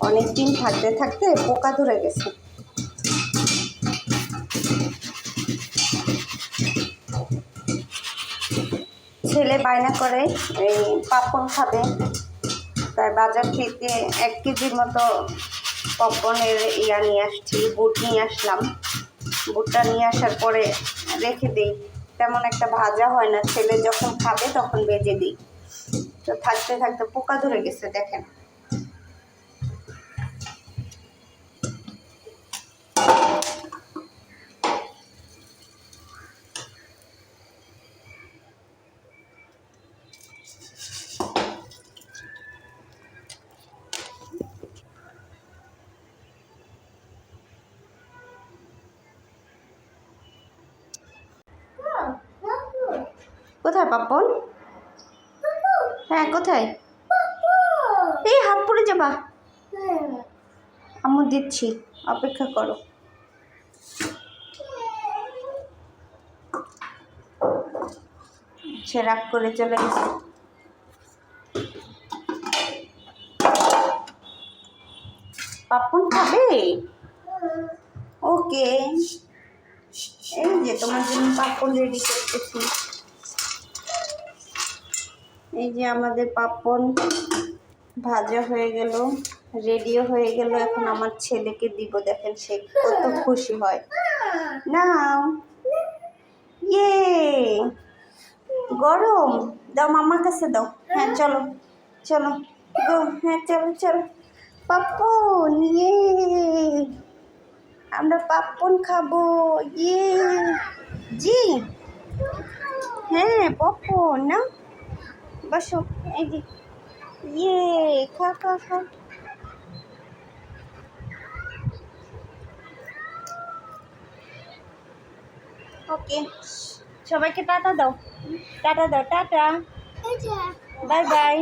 অনেক দিন থাকতে থাকতে পোকা ধরে গেছে। ছেলে বায়না করে এই পাপন খাবে, তাই বাজার থেকে 1 কেজির মতো পপকর্নের নিয়ে আসছি, বুট নিয়ে আসলাম। বুটটা নিয়ে আসার পরে রেখে দিই, তেমন একটা ভাজা হয় না, ছেলে যখন খাবে তখন ভেজে দিই। তো থাকতে থাকতে পোকা ধরে গেছে দেখেন। কোথায় পাপন? হ্যাঁ কোথায়? এই হাত পড়ে যাবা। আম্মু দিচ্ছি, অপেক্ষা করো। সে রাগ করে চলে গেছে। পাপন খাবে? ওকে, এই যে তোমার জন্য পাপন রেডি করতেছি। এই যে আমাদের পাপন ভাজা হয়ে গেল, রেডিও হয়ে গেল। এখন আমার ছেলেকে দিব, দেখেন সে কত খুশি হয়। নাও, ইয়ে গরম, দাও মামার কাছে দাও। হ্যাঁ চলো চলো গো, হ্যাঁ চলো চলো। পাপন, ইয়ে আমরা পাপন খাবো, ইয়ে জি হ্যাঁ পাপন না, বসো। এই যে ইয়ে খা খা খা। ওকে, সবাইকে টাটা দাও, টাটা দাও, টাটা, বাই বাই।